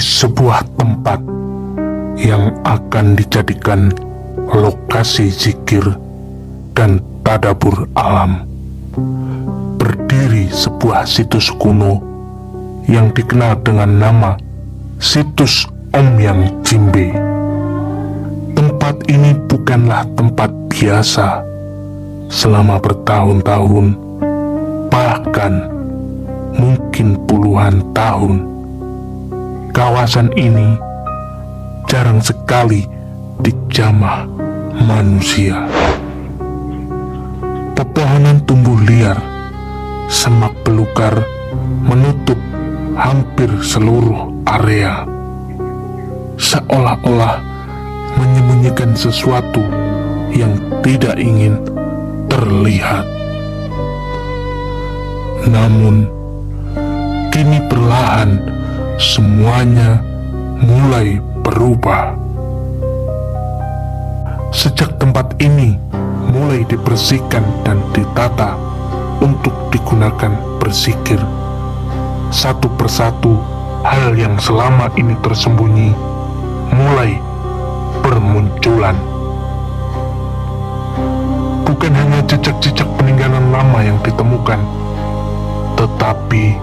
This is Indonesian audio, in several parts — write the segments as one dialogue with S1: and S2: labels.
S1: sebuah tempat yang akan dijadikan lokasi zikir dan tadabbur alam, berdiri sebuah situs kuno yang dikenal dengan nama Situs Omyang Jimbe. Tempat ini bukanlah tempat biasa. Selama bertahun-tahun, bahkan mungkin puluhan tahun, kawasan ini jarang sekali dijamah manusia. Pepohonan tumbuh liar, semak belukar menutup hampir seluruh area, seolah-olah menyembunyikan sesuatu yang tidak ingin terlihat. Namun, kini perlahan semuanya mulai berubah. Sejak tempat ini mulai dibersihkan dan ditata untuk digunakan berzikir, satu persatu hal yang selama ini tersembunyi mulai bermunculan. Bukan hanya jejak-jejak peninggalan lama yang ditemukan, tetapi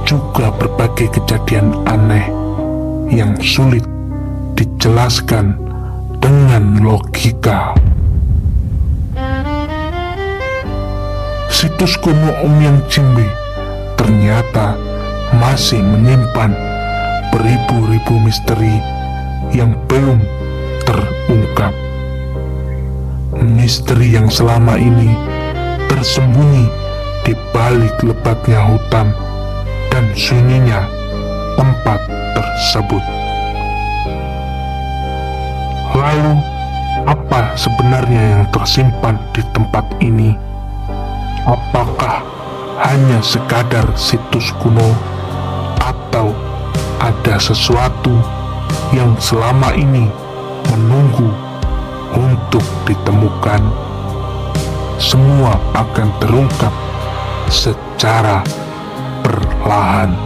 S1: juga berbagai kejadian aneh yang sulit dijelaskan dengan logika. Situs kuno Omyang Jimbe ternyata masih menyimpan beribu-ribu misteri yang belum terungkap. Misteri yang selama ini tersembunyi di balik lebatnya hutan dan sunyinya tempat tersebut. Lalu, apa sebenarnya yang tersimpan di tempat ini? Apakah hanya sekadar situs kuno, atau ada sesuatu yang selama ini menunggu untuk ditemukan? Semua akan terungkap secara perlahan.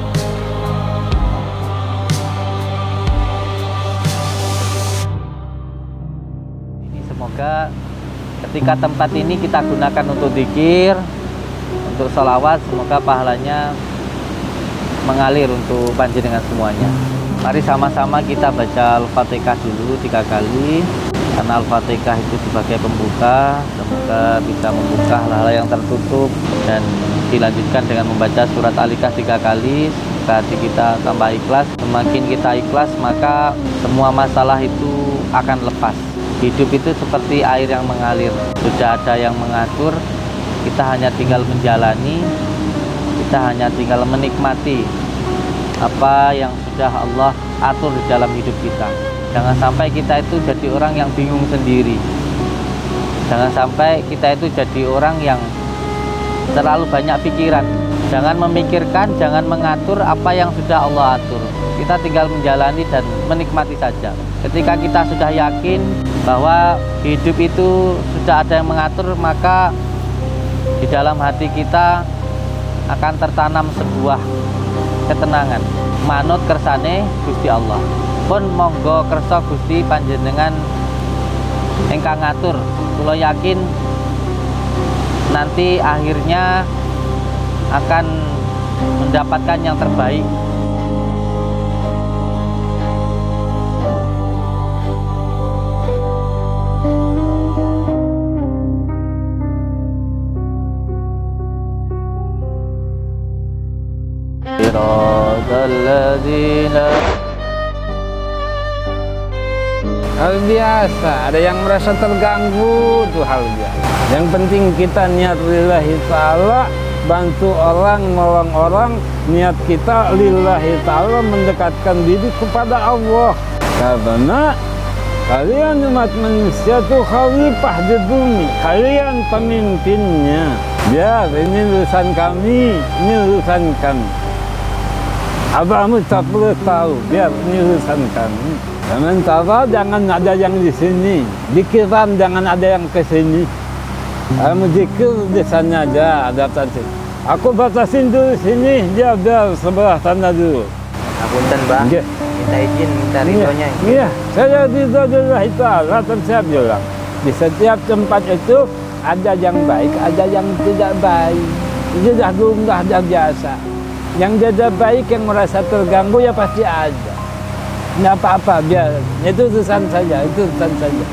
S2: Semoga ketika tempat ini kita gunakan untuk zikir, untuk sholawat, semoga pahalanya mengalir untuk panjenengan semuanya. Mari sama-sama kita baca Al-Fatihah dulu 3 kali, karena Al-Fatihah itu sebagai pembuka. Semoga bisa membuka hal-hal yang tertutup, dan dilanjutkan dengan membaca surat Al-Ikhlas 3 kali. Semoga hati kita tambah ikhlas. Semakin kita ikhlas, maka semua masalah itu akan lepas. Hidup itu seperti air yang mengalir, sudah ada yang mengatur, kita hanya tinggal menjalani, kita hanya tinggal menikmati apa yang sudah Allah atur di dalam hidup kita. Jangan sampai kita itu jadi orang yang bingung sendiri. Jangan sampai kita itu jadi orang yang terlalu banyak pikiran. Jangan memikirkan, jangan mengatur apa yang sudah Allah atur. Kita tinggal menjalani dan menikmati saja. Ketika kita sudah yakin bahwa hidup itu sudah ada yang mengatur, maka di dalam hati kita akan tertanam sebuah ketenangan. Manut kersane Gusti Allah. Pun monggo kersa Gusti panjenengan ingkang ngatur. Kula yakin nanti akhirnya akan mendapatkan yang terbaik.
S3: Hal biasa, ada yang merasa terganggu, itu hal biasa. Yang penting kita niat lillahi ta'ala, bantu orang, nolong orang. Niat kita lillahi ta'ala, mendekatkan diri kepada Allah. Karena kalian umat manusia itu khalifah di bumi, kalian pemimpinnya. Biar ini urusan kami, ini urusan kami. Abahmu tak perlu tahu, biar ini urusan kami. Sementara jangan ada yang di sini, dikiram jangan ada yang ke sini. Kamu zikir di sana aja, ada tadi. Aku batasin dulu sini, dia biar sebelah sana dulu.
S2: Apunten, Mbak.
S3: Nggih.
S2: minta izin, minta
S3: Iya,
S2: ridhonya.
S3: iya, saya ridho lillahi ta'ala, dan saya bilang di setiap tempat itu ada yang baik, ada yang tidak baik. Itu sudah lumrah dan biasa. Yang tidak baik, yang merasa terganggu ya pasti ada. Nggak apa-apa, biar itu urusan saja, itu urusan saja.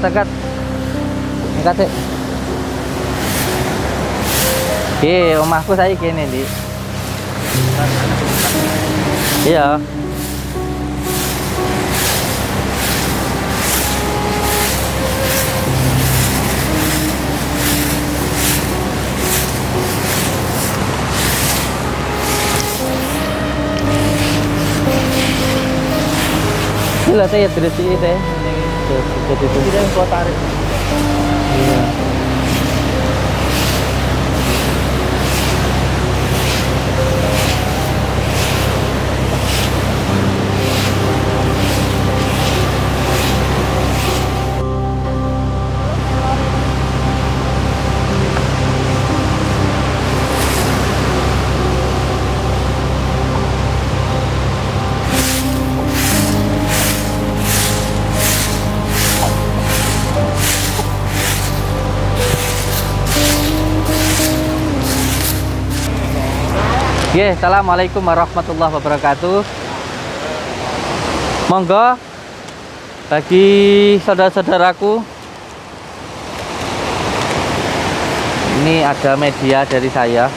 S2: Angkat. Angkat sih. Omahku saya kene, Dik. Iya. Gila teh ya terus ini teh. Ini itu. Tidak yang kau tarik. Iya. Assalamualaikum warahmatullahi wabarakatuh. Monggo bagi saudara-saudaraku, ini ada media dari saya,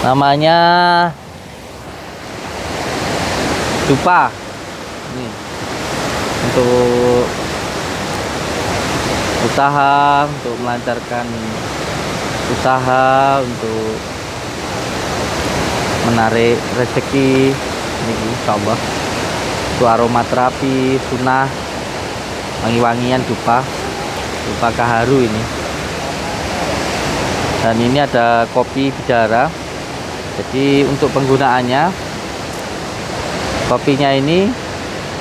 S2: namanya dupa. Ini untuk usaha, untuk melancarkan usaha, untuk menarik rezeki ini, insyaallah. Itu aromaterapi sunnah, wangi-wangian dupa kaharu ini. Dan ini ada kopi bidara. Jadi untuk penggunaannya, kopinya ini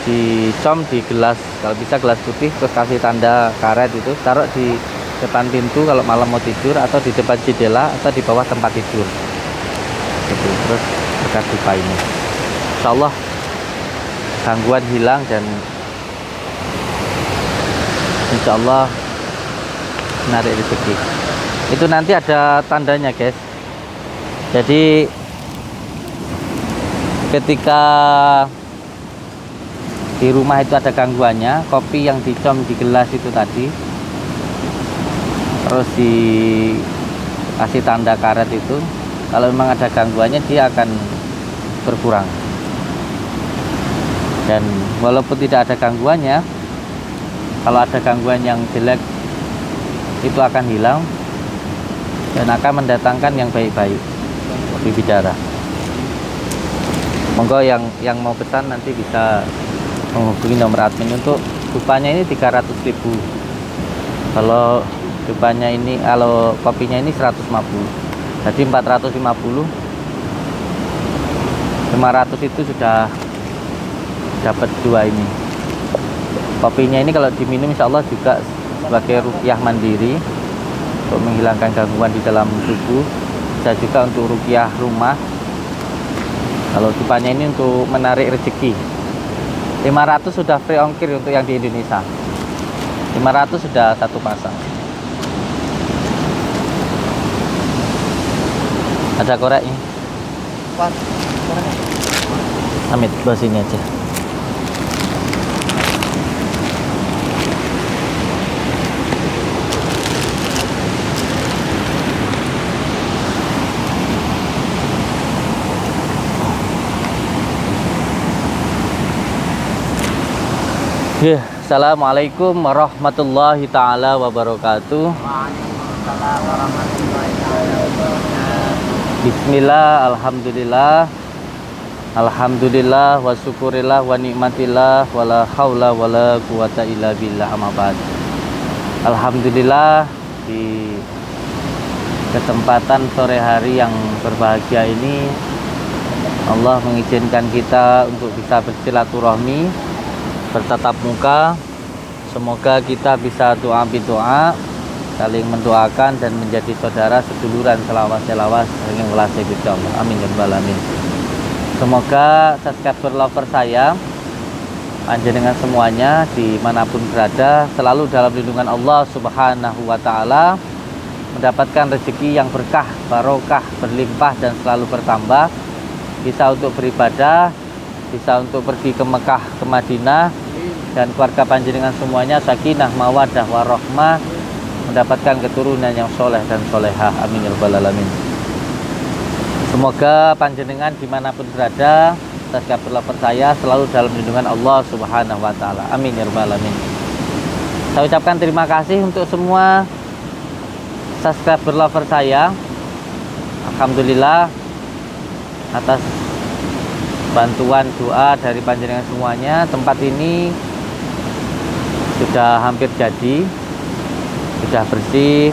S2: dicom di gelas, kalau bisa gelas putih, terus kasih tanda karet itu, taruh di depan pintu kalau malam mau tidur, atau di depan jendela, atau di bawah tempat tidur gitu. Terus berkat dupa ini insya Allah gangguan hilang dan insya Allah menarik rezeki. Itu nanti ada tandanya guys. Jadi ketika di rumah itu ada gangguannya, kopi yang dicom di gelas itu tadi terus dikasih tanda karet itu, kalau memang ada gangguannya dia akan berkurang. Dan walaupun tidak ada gangguannya, kalau ada gangguan yang jelek itu akan hilang dan akan mendatangkan yang baik-baik, bidara. Monggo yang mau pesan nanti bisa menghubungi nomor admin. Untuk dupanya ini 300.000. Kalau dupanya ini, kalau kopinya ini 150. Jadi 450. 500 itu sudah dapat dua ini. Kopinya ini kalau diminum insya Allah juga sebagai ruqyah mandiri untuk menghilangkan gangguan di dalam tubuh. Bisa juga untuk ruqyah rumah. Kalau dupanya ini untuk menarik rezeki. 500 sudah free ongkir untuk yang di Indonesia. 500 sudah satu pasang. Ada koreknya. Amit, bawa sini aja. Ya, assalamualaikum warahmatullahi taala wabarakatuh. Bismillah, alhamdulillah, alhamdulillah, wa syukurillah, wa nikmatillah, wa la hawla wa la quwata illa billah, amma ba'd. Alhamdulillah, di kesempatan sore hari yang berbahagia ini Allah mengizinkan kita untuk bisa bersilaturahmi, bertatap muka. Semoga kita bisa doa bidoa, saling mendoakan dan menjadi saudara seduluran selawas dengan welas Allah. Amin ya rabbal alamin. Semoga subscriber lover saya, panjenengan semuanya dimanapun berada, selalu dalam lindungan Allah Subhanahu wa Ta'ala, mendapatkan rezeki yang berkah, barokah, berlimpah dan selalu bertambah, bisa untuk beribadah, bisa untuk pergi ke Mekah, ke Madinah, dan keluarga panjenengan semuanya sakinah, mawadah, warahmah, mendapatkan keturunan yang soleh dan solehah. Amin ya rabbal alamin. Semoga panjenengan dimanapun berada, subscriber lover saya selalu dalam lindungan Allah Subhanahu wa Ta'ala. Amin ya rabbal alamin. Saya ucapkan terima kasih untuk semua subscriber lover saya. Alhamdulillah atas bantuan doa dari panjenengan semuanya, tempat ini sudah hampir jadi, sudah bersih.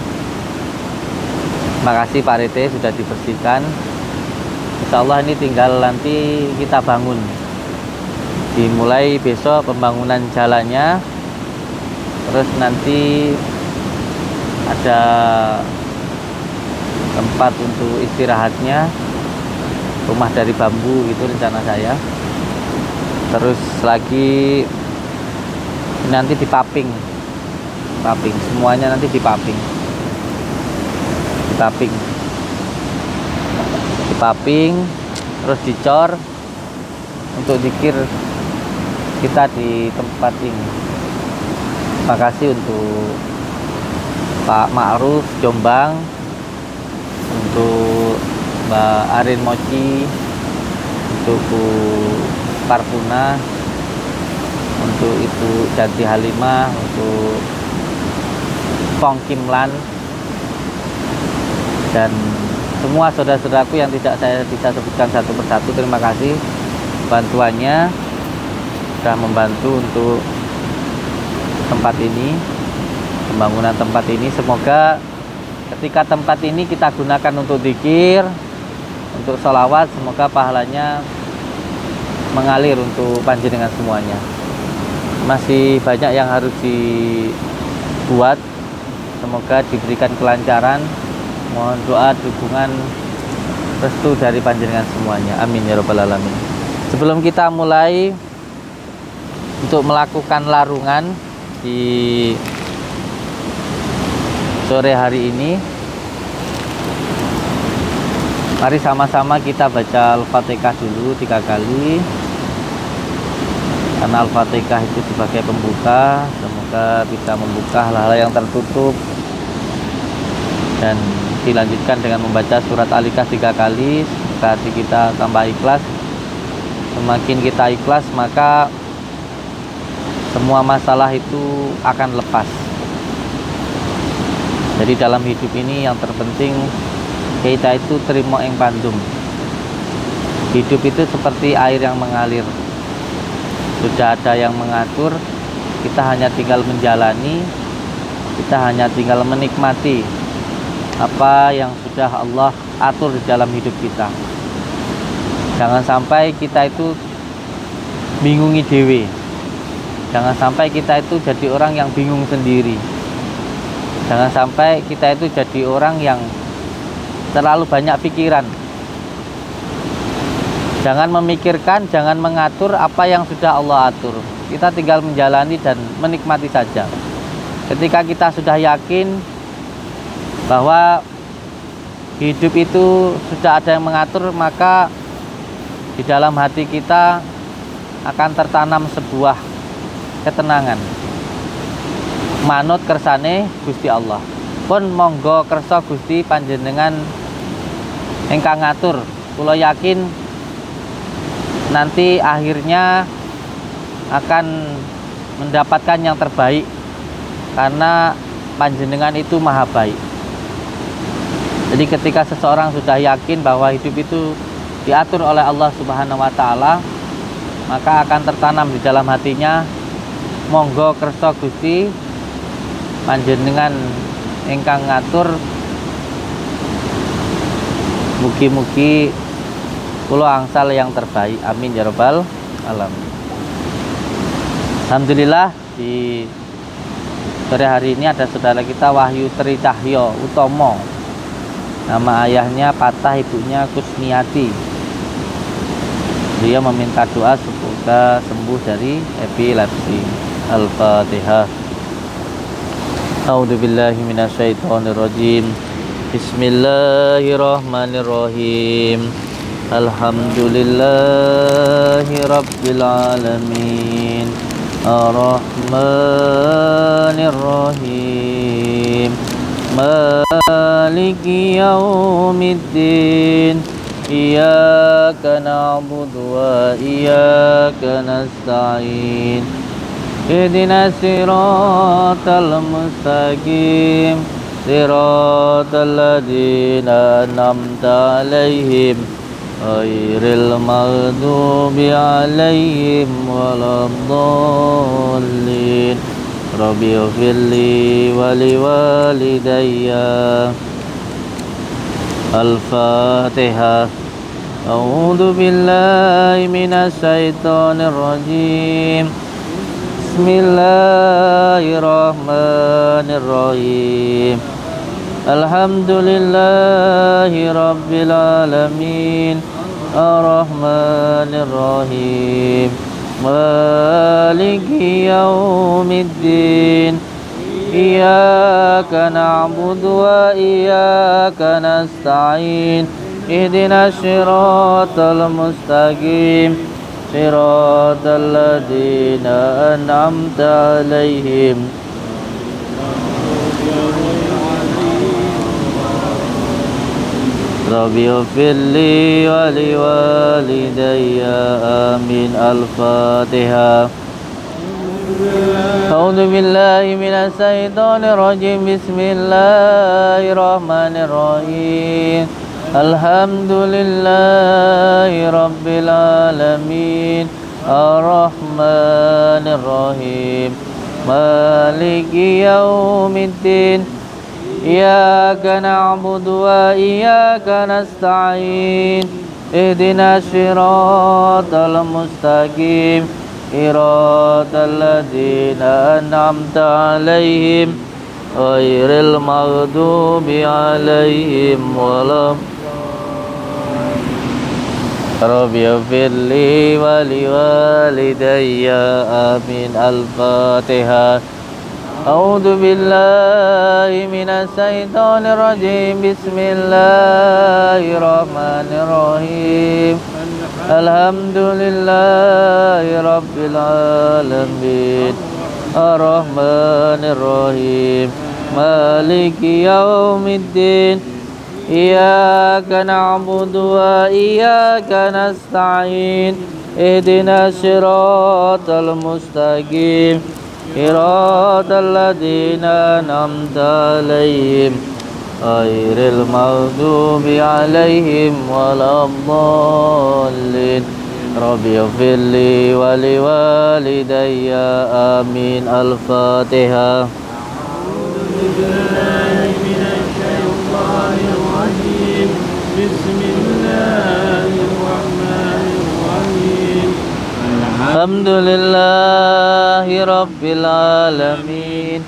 S2: Terima kasih Pak Rete, sudah dibersihkan. Insya Allah ini tinggal nanti kita bangun. Dimulai besok pembangunan jalannya, terus nanti ada tempat untuk istirahatnya, rumah dari bambu itu rencana saya. Terus lagi nanti dipaping, semuanya nanti dipaping, terus dicor untuk zikir kita di tempat ini. Terima kasih untuk Pak Ma'ruf Jombang, untuk Mbak Arin Mochi, untuk Bu Parpuna, untuk Ibu Janti Halimah, untuk Kong Kimlan, dan semua saudara-saudaraku yang tidak saya bisa sebutkan satu persatu. Terima kasih bantuannya, sudah membantu untuk tempat ini, pembangunan tempat ini. Semoga ketika tempat ini kita gunakan untuk zikir, untuk sholawat, semoga pahalanya mengalir untuk panjenengan semuanya. Masih banyak yang harus dibuat, semoga diberikan kelancaran. Mohon doa, dukungan, restu dari panjenengan semuanya. Amin ya rabbal alamin. Sebelum kita mulai untuk melakukan larungan di sore hari ini, mari sama-sama kita baca Al-Fatihah dulu 3 kali. Karena Al-Fatihah itu sebagai pembuka, semoga bisa membuka hal-hal yang tertutup. Dan dilanjutkan dengan membaca surat Al-Ikhlas 3 kali. Semoga hati kita tambah ikhlas. Semakin kita ikhlas, maka semua masalah itu akan lepas. Jadi dalam hidup ini yang terpenting kita itu terima ing pandum. Hidup itu seperti air yang mengalir. Sudah ada yang mengatur, kita hanya tinggal menjalani, kita hanya tinggal menikmati apa yang sudah Allah atur di dalam hidup kita. Jangan sampai kita itu bingungi dewe. Jangan sampai kita itu jadi orang yang bingung sendiri. Jangan sampai kita itu jadi orang yang terlalu banyak pikiran. Jangan memikirkan, jangan mengatur apa yang sudah Allah atur. Kita tinggal menjalani dan menikmati saja. Ketika kita sudah yakin bahwa hidup itu sudah ada yang mengatur, maka di dalam hati kita akan tertanam sebuah ketenangan. Manut kersane Gusti Allah. Pun monggo kersa Gusti panjenengan ingkang ngatur. Kula yakin nanti akhirnya akan mendapatkan yang terbaik, karena panjenengan itu maha baik. Jadi ketika seseorang sudah yakin bahwa hidup itu diatur oleh Allah Subhanahu wa taala, maka akan tertanam di dalam hatinya, monggo kersa Gusti panjenengan ingkang ngatur, mugi-mugi kula angsal yang terbaik. Amin ya rabbal alamin. Alhamdulillah, di sore hari ini ada saudara kita Wahyu Tri Cahyo Utomo. Nama ayahnya Patah, ibunya Kusniati. Dia meminta doa semoga sembuh dari epilepsi. Al-Fatihah. A'udzubillahi minasyaitonirrajim. Bismillahirrahmanirrahim. Alhamdulillahi rabbil alamin. Ar-Rahmanir-Rahim. Maliki yaumiddin. Iyyaka na'budu wa iyyaka nasta'in. Ihdinas siratal mustaqim. Siratal ladzina an'amta 'alaihim ghairil maghdubi 'alaihim waladdallin. Rabbi ighfirli wa liwalidayya. Al-Fatihah. A'udzu billahi minasy syaithanir rajim. Bismillahirrahmanirrahim. Alhamdulillahi rabbil alamin. Ar-Rahmanir-Rahim. Maliki yaumiddin. Iyyaka na'budu wa iyyaka nasta'in. Ihdinas siratal mustaqim. Siratal ladzina an'amta 'alaihim. Rabbi ighfirli wa liwalidayya. Amin. Al-Fatihah. A'udzu billahi minasy syaithanir rajim. Bismillahirrahmanirrahim. Alhamdulillahi rabbil alamin. Ar-Rahmanir-Rahim. Maliki yaumiddin. Iyyaka na'budu wa iyyaka nasta'in. Ihdinas siratal mustaqim. Siratal ladzina an'amta 'alaihim غير المغضوب عليهم ولا رب اغفر لي ولوالدي آمين. الفاتحة. أعوذ بالله من الشيطان الرجيم. بسم الله الرحمن الرحيم. الحمد لله رب العالمين الرحمن الرحيم مالك يوم الدين إياك نعبد وإياك نستعين اهدنا الصراط المستقيم صراط الذين أنعمت عليهم غير المغضوب عليهم ولا الضالين. رب اغفر لي ولوالدي آمين. الفاتحة.
S3: بسم الله الرحمن الرحيم.
S2: الحمد لله رب العالمين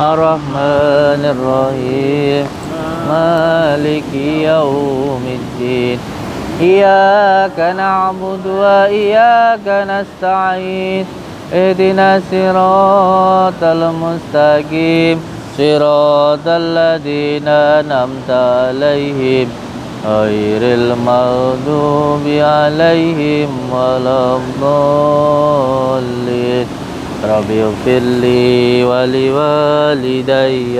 S2: الرحمن الرحيم مالك يوم الدين إياك نعبد وإياك نستعين اهدنا الصراط المستقيم صراط الذين أنعمت عليهم غير المغضوب عليهم ولا الضالين. رب اغفر لي ولوالدي.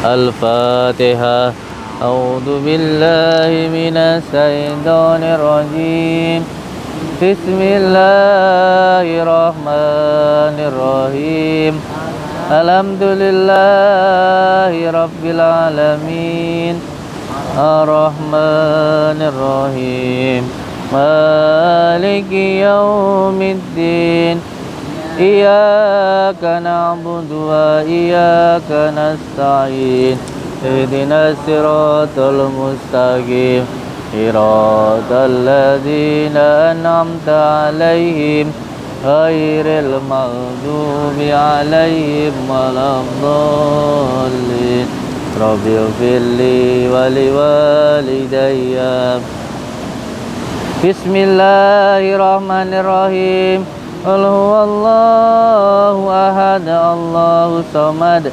S2: الفاتحة. أعوذ بالله من الشيطان الرجيم. بسم الله الرحمن الرحيم. الحمد لله رب العالمين الرحمن الرحيم مالك يوم الدين إياك نعبد وإياك نستعين اهدنا الصراط المستقيم صراط الذين أنعمت عليهم غير المغضوب عليهم ولا الضالين. رب اغفر لي ولوالدي. بسم الله الرحمن الرحيم. قل هو الله أحد الله الصمد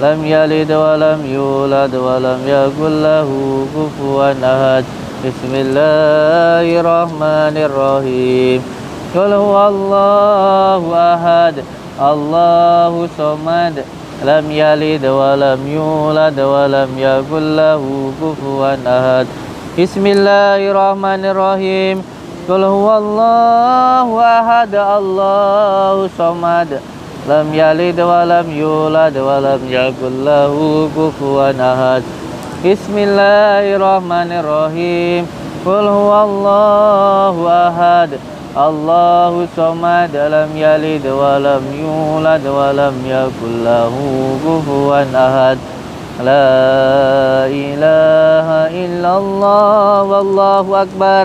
S2: لم يلد ولم يولد ولم يكن له كفوا أحد. بسم الله الرحمن الرحيم. قل هو الله أحد الله الصمد لم يلد ولم يولد ولم يكن له كفوا أحد. بسم الله الرحمن الرحيم. قل هو الله أحد الله الصمد لم يلد ولم يولد ولم يكن له كفوا أحد. بسم الله الرحمن الرحيم. قل هو الله أحد الله الصمد لم يلد ولم يولد ولم يكن له كفوا أحد. لا إله إلا الله والله أكبر.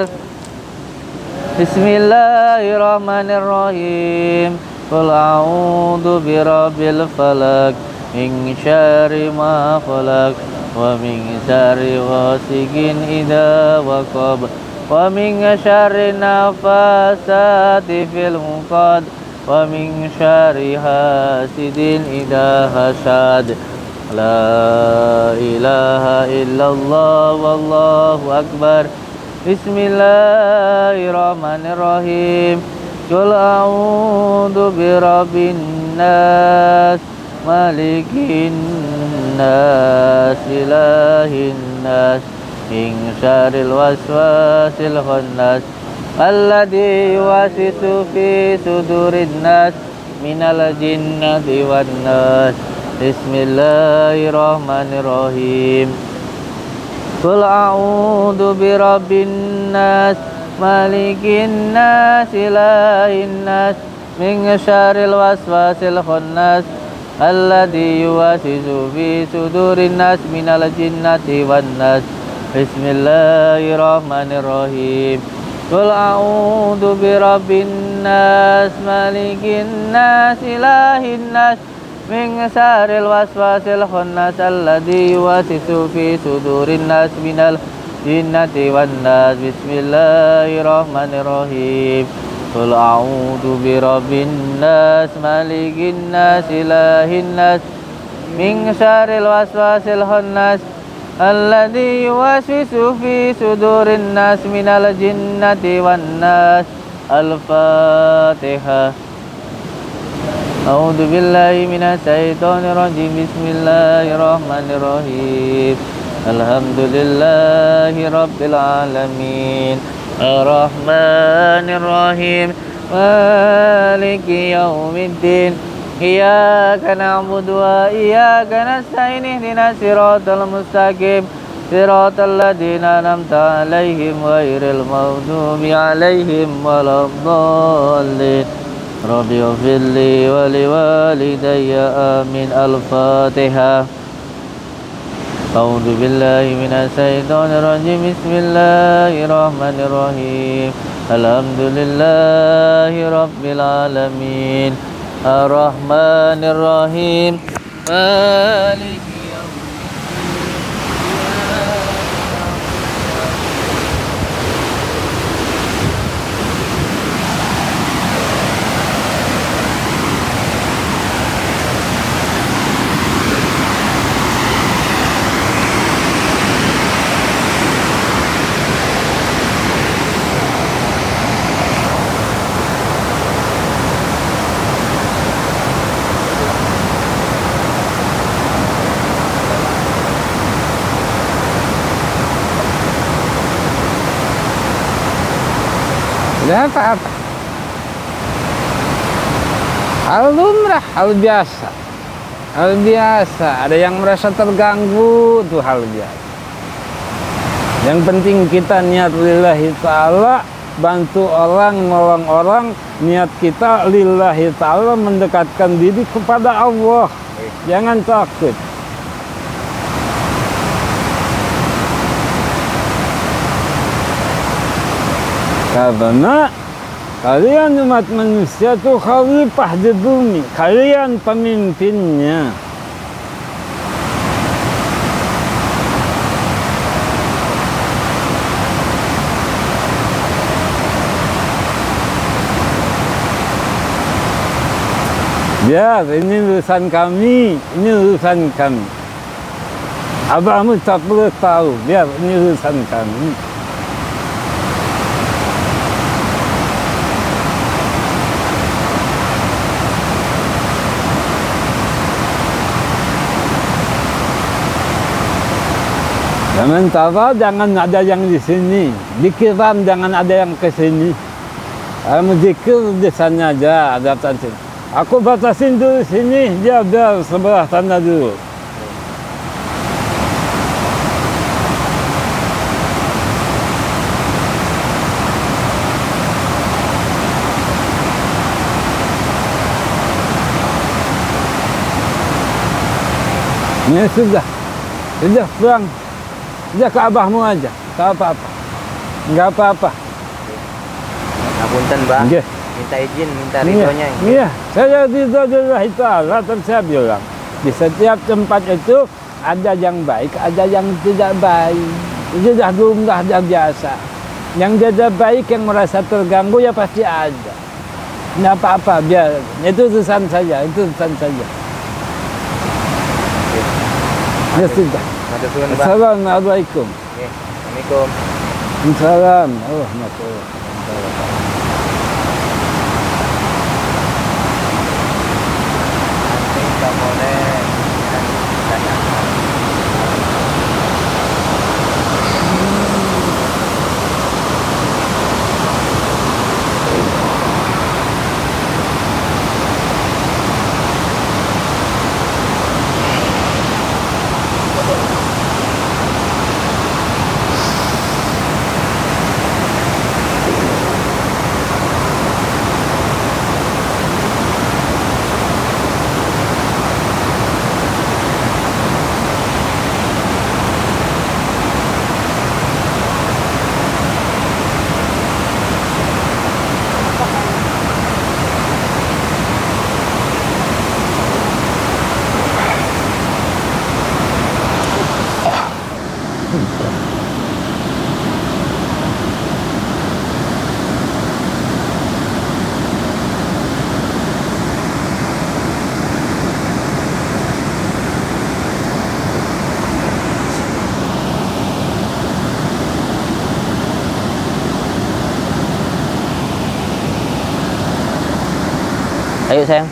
S2: بسم الله الرحمن الرحيم. قل أعوذ برب الفلق من شر ما خلق ومن شر غاسق إذا وقب ومن شر النفاثات في العقد ومن شر حاسد إذا حسد. لا إله إلا الله والله أكبر. بسم الله الرحمن الرحيم. قل أعوذ برب الناس مالك الناس إله الناس من شر الوسواس الخناس الذي يوسوس في صدور الناس من الجنة والناس. بسم الله الرحمن الرحيم. قل أعوذ برب الناس مالك الناس إله الناس من شر الوسواس الخناس الذي يوسوس في صدور الناس من الجنة والناس. بسم الله الرحمن الرحيم. قل أعوذ برب الناس مالك الناس إله الناس من شر الوسواس الخناس الذي يوسوس في صدور الناس من الجنة والناس بسم الله الرحمن الرحيم قل أعوذ برب الناس ملك الناس إله الناس من شر الوسواس الخناس الذي يوسوس في صدور الناس من الجنة والناس الفاتحة أعوذ بالله من الشيطان الرجيم بسم الله الرحمن الرحيم الحمد لله رب العالمين الرحمن الرحيم مالك يوم الدين إياك نعبد وإياك نستعين اهدنا الصراط المستقيم صراط الذين أنعمت عليهم غير المغضوب عليهم ولا الضالين رب اغفر لي ولوالدي آمين الفاتحة أعوذ بالله من الشيطان الرجيم بسم الله الرحمن الرحيم الحمد لله رب العالمين الرحمن الرحيم مالك
S3: Udah apa-apa. Hal lumrah, hal biasa. Hal biasa. Ada yang merasa terganggu, itu hal biasa. Yang penting kita niat lillahi ta'ala, bantu orang, nolong orang. Niat kita lillahi ta'ala, mendekatkan diri kepada Allah. Jangan takut. Karena kalian umat manusia itu khalifah di bumi, kalian pemimpinnya. Biar ini urusan kami, ini urusan kami. Abahmu tak perlu tahu, biar ini urusan kami. Sementara jangan ada yang di sini, dikiram jangan ada yang ke sini. Kamu zikir di sana aja, ada tadi. Aku batasin dulu sini, dia biar sebelah sana dulu. Ini sudah pulang. Dia ke abahmu aja, tak apa-apa. Enggak apa-apa.
S2: Ngapunten, Bang.
S3: Nggih.
S2: Minta izin, minta ridhonya.
S3: Iya, saya ridho lillahi ta'ala, terus saya bilang. Di setiap tempat itu ada yang baik, ada yang tidak baik. Itu sudah jumlah dan biasa. Yang tidak baik, yang merasa terganggu ya pasti ada. Tidak apa-apa, biar. Itu urusan saja, itu urusan saja. Ya sudah. Assalamualaikum.
S2: Assalamualaikum.
S3: Assalamualaikum warahmatullahi wabarakatuh.
S2: Ayo sayang.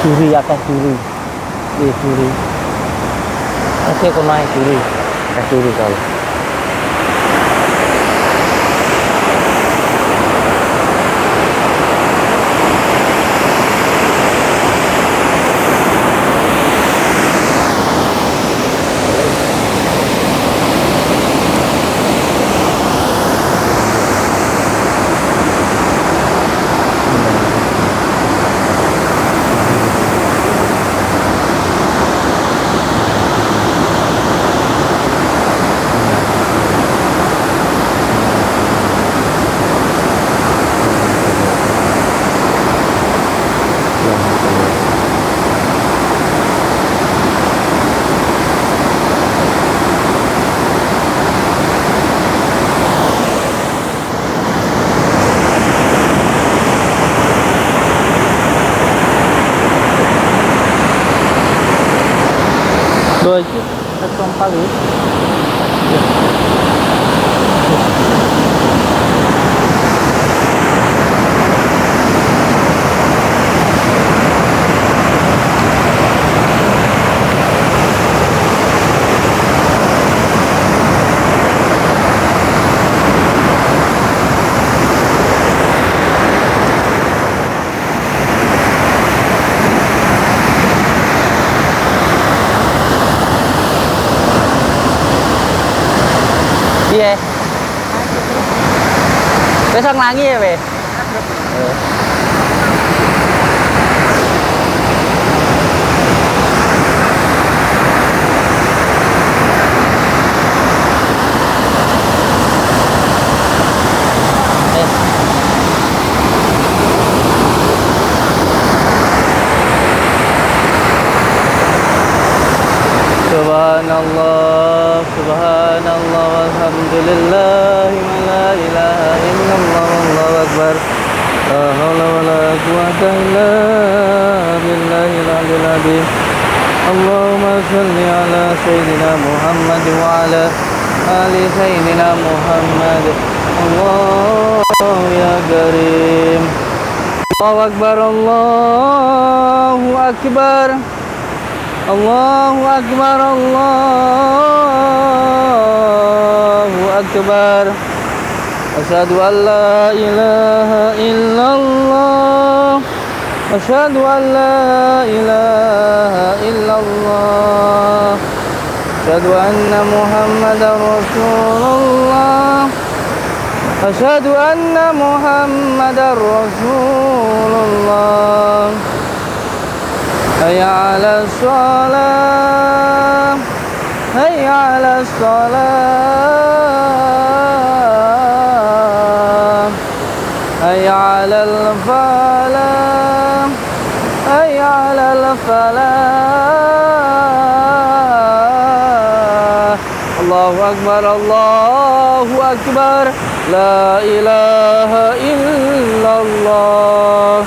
S2: Curi akan curi, curi. Oke, kau naik curi, curi kalau. Dua aja, satu kali. Iya. Besok lagi ya, Be? Subhanallah, subhanallah, walhamdulillah, wa la ilaha illallah, wallahu akbar. La haula wa la quwwata illa billahil aliyyil azim. Allahumma shalli ala sayyidina Muhammad wa ala ali sayyidina Muhammad. Allah ya karim. Allahu akbar, Allahu akbar. Allahu akbar, Allahu akbar. Asyhadu an la ilaha illallah أشهد أن لا إله إلا الله أشهد أن محمدا رسول الله أشهد أن محمدا رسول الله حي على الصلاة حي على الصلاة حي على الفلاح حي على الفلاح الله أكبر الله أكبر لا إله إلا الله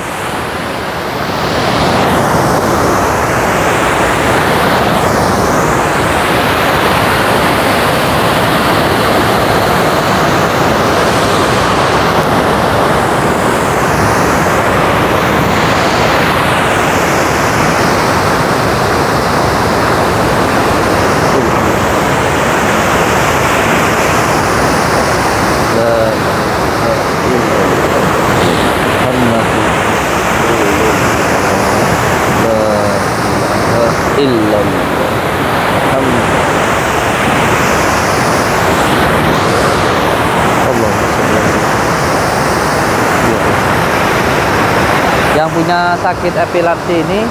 S2: Yang punya sakit epilepsi ini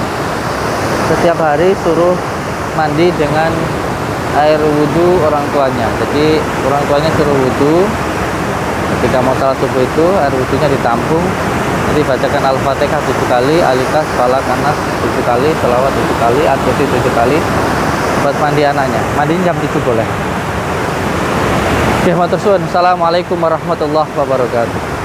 S2: setiap hari suruh mandi dengan air wudhu orang tuanya. Jadi orang tuanya suruh wudhu, ketika mau salat subuh itu air wudhunya ditampung, jadi bacakan Al-Fatihah 7 kali, Al-Ikhlas, Falaq, Anas 7 kali, selawat 7 kali, Al-Qur'an 7 kali buat mandi anaknya. Mandinya jam 7 boleh. Assalamualaikum warahmatullahi wabarakatuh.